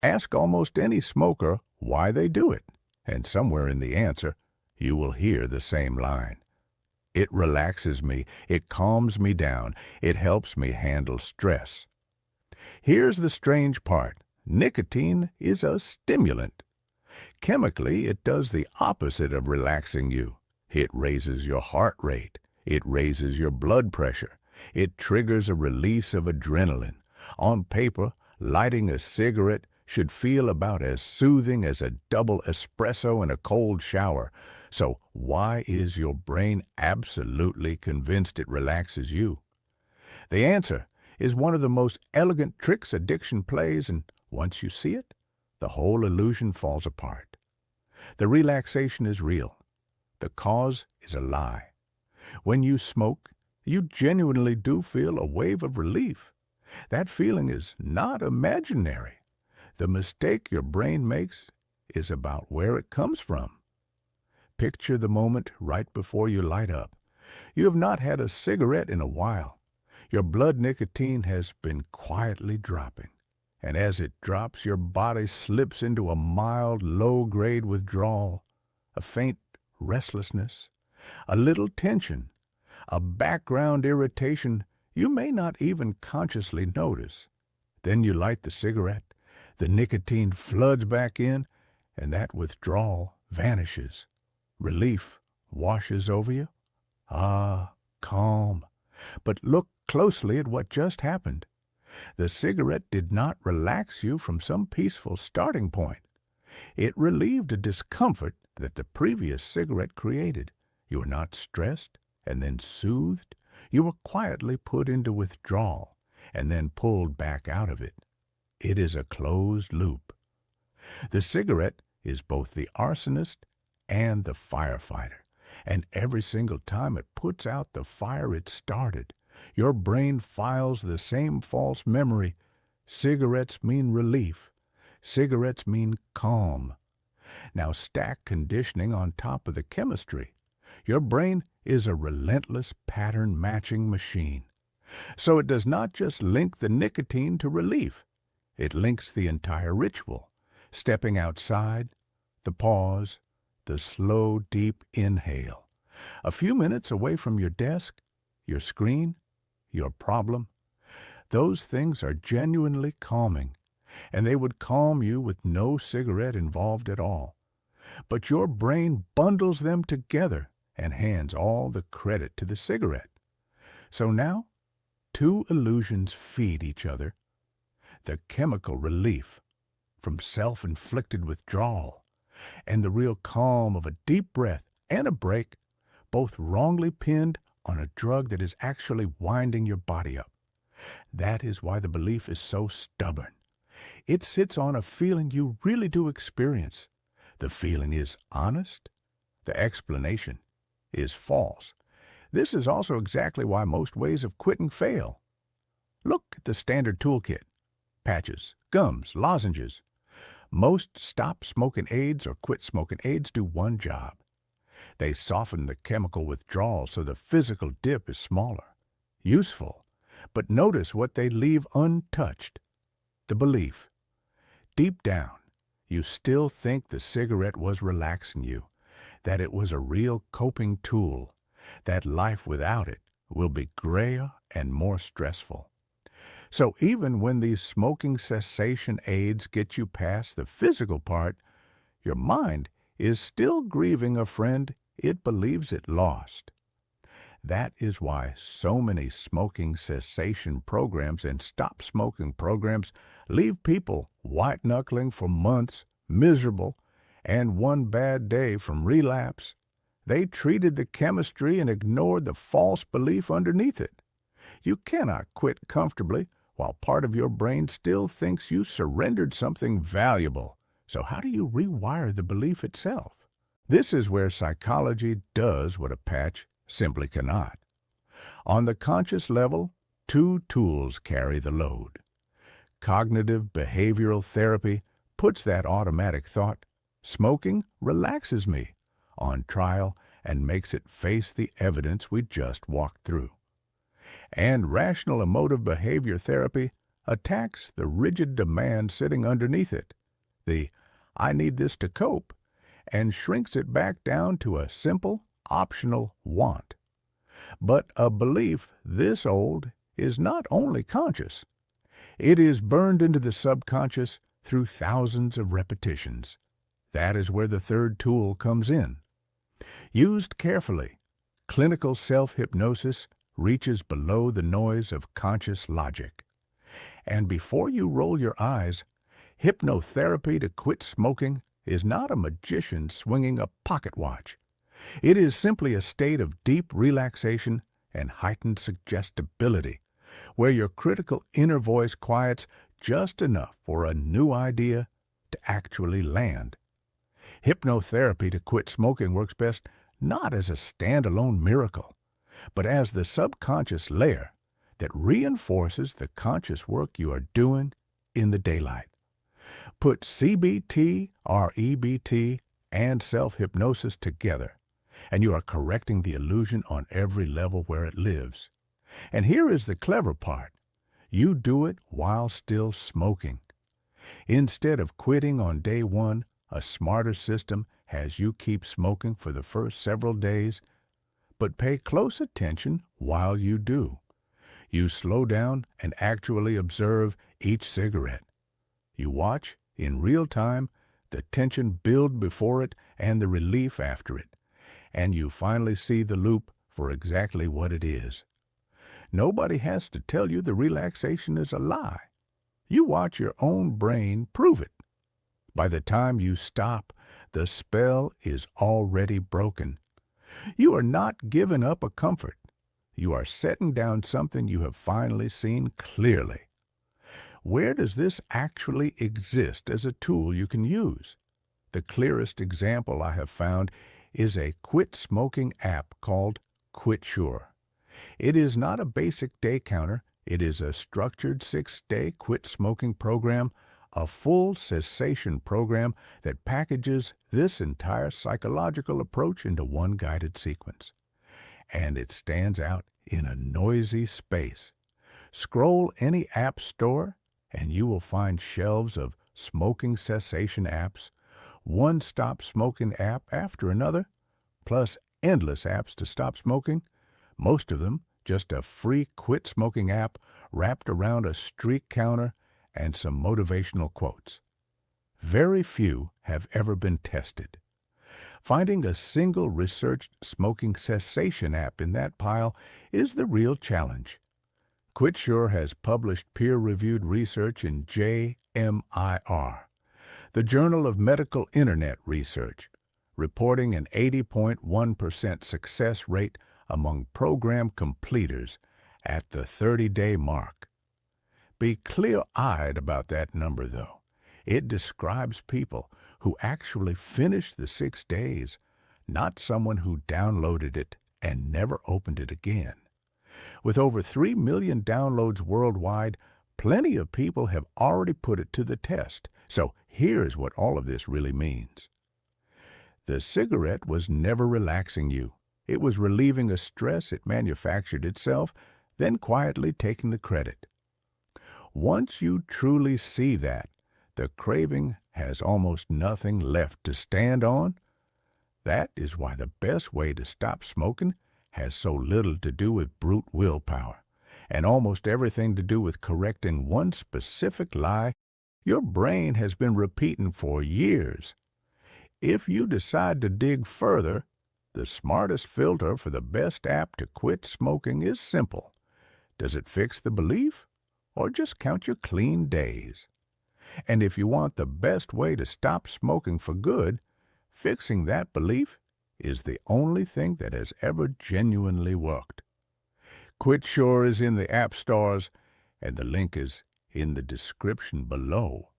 Ask almost any smoker why they do it, and somewhere in the answer, you will hear the same line. It relaxes me, it calms me down, it helps me handle stress. Here's the strange part. Nicotine is a stimulant. Chemically, it does the opposite of relaxing you. It raises your heart rate. It raises your blood pressure. It triggers a release of adrenaline. On paper, lighting a cigarette should feel about as soothing as a double espresso in a cold shower. So why is your brain absolutely convinced it relaxes you? The answer is one of the most elegant tricks addiction plays, and once you see it, the whole illusion falls apart. The relaxation is real. The cause is a lie. When you smoke, you genuinely do feel a wave of relief. That feeling is not imaginary. The mistake your brain makes is about where it comes from. Picture the moment right before you light up. You have not had a cigarette in a while. Your blood nicotine has been quietly dropping, and as it drops, your body slips into a mild, low-grade withdrawal, a faint restlessness, a little tension, a background irritation you may not even consciously notice. Then you light the cigarette, the nicotine floods back in, and that withdrawal vanishes. Relief washes over you. Ah, calm. But look closely at what just happened. The cigarette did not relax you from some peaceful starting point. It relieved a discomfort that the previous cigarette created. You were not stressed and then soothed. You were quietly put into withdrawal and then pulled back out of it. It is a closed loop. The cigarette is both the arsonist and the firefighter, and every single time it puts out the fire it started, your brain files the same false memory. Cigarettes mean relief. Cigarettes mean calm. Now stack conditioning on top of the chemistry. Your brain is a relentless pattern-matching machine. So it does not just link the nicotine to relief. It links the entire ritual. Stepping outside, the pause, the slow, deep inhale. A few minutes away from your desk, your screen, your problem. Those things are genuinely calming, and they would calm you with no cigarette involved at all. But your brain bundles them together and hands all the credit to the cigarette. So now, two illusions feed each other. The chemical relief from self-inflicted withdrawal and the real calm of a deep breath and a break, both wrongly pinned on a drug that is actually winding your body up. That is why the belief is so stubborn. It sits on a feeling you really do experience. The feeling is honest. The explanation is false. This is also exactly why most ways of quitting fail. Look at the standard toolkit. Patches, gums, lozenges. Most stop smoking aids or quit smoking aids do one job. They soften the chemical withdrawal so the physical dip is smaller. Useful, but notice what they leave untouched. The belief. Deep down, you still think the cigarette was relaxing you, that it was a real coping tool, that life without it will be grayer and more stressful. So even when these smoking cessation aids get you past the physical part, your mind is still grieving a friend it believes it lost. That is why so many smoking cessation programs and stop smoking programs leave people white-knuckling for months, miserable, and one bad day from relapse. They treated the chemistry and ignored the false belief underneath it. You cannot quit comfortably while part of your brain still thinks you surrendered something valuable. So how do you rewire the belief itself? This is where psychology does what a patch simply cannot. On the conscious level, two tools carry the load. Cognitive behavioral therapy puts that automatic thought, smoking relaxes me, on trial and makes it face the evidence we just walked through. And rational emotive behavior therapy attacks the rigid demand sitting underneath it, the "I need this to cope," and shrinks it back down to a simple, optional want. But a belief this old is not only conscious. It is burned into the subconscious through thousands of repetitions. That is where the third tool comes in. Used carefully, clinical self-hypnosis reaches below the noise of conscious logic. And before you roll your eyes, hypnotherapy to quit smoking is not a magician swinging a pocket watch. It is simply a state of deep relaxation and heightened suggestibility, where your critical inner voice quiets just enough for a new idea to actually land. Hypnotherapy to quit smoking works best not as a standalone miracle, but as the subconscious layer that reinforces the conscious work you are doing in the daylight. Put CBT, REBT, and self-hypnosis together, and you are correcting the illusion on every level where it lives. And here is the clever part. You do it while still smoking. Instead of quitting on day one, a smarter system has you keep smoking for the first several days, but pay close attention while you do. You slow down and actually observe each cigarette. You watch, in real time, the tension build before it and the relief after it, and you finally see the loop for exactly what it is. Nobody has to tell you the relaxation is a lie. You watch your own brain prove it. By the time you stop, the spell is already broken. You are not giving up a comfort. You are setting down something you have finally seen clearly. Where does this actually exist as a tool you can use? The clearest example I have found is a quit smoking app called QuitSure. It is not a basic day counter. It is a structured 6-day quit smoking program, a full cessation program that packages this entire psychological approach into one guided sequence. And it stands out in a noisy space. Scroll any app store, and you will find shelves of smoking cessation apps, one stop smoking app after another, plus endless apps to stop smoking, most of them just a free quit smoking app wrapped around a streak counter and some motivational quotes. Very few have ever been tested. Finding a single researched smoking cessation app in that pile is the real challenge. QuitSure has published peer-reviewed research in JMIR, the Journal of Medical Internet Research, reporting an 80.1% success rate among program completers at the 30-day mark. Be clear-eyed about that number, though. It describes people who actually finished the 6 days, not someone who downloaded it and never opened it again. With over 3 million downloads worldwide, plenty of people have already put it to the test. So here's what all of this really means. The cigarette was never relaxing you. It was relieving a stress it manufactured itself, then quietly taking the credit. Once you truly see that, the craving has almost nothing left to stand on. That is why the best way to stop smoking has so little to do with brute willpower, and almost everything to do with correcting one specific lie your brain has been repeating for years. If you decide to dig further, the smartest filter for the best app to quit smoking is simple. Does it fix the belief, or just count your clean days? And if you want the best way to stop smoking for good, fixing that belief is the only thing that has ever genuinely worked. QuitSure is in the app stores, and the link is in the description below.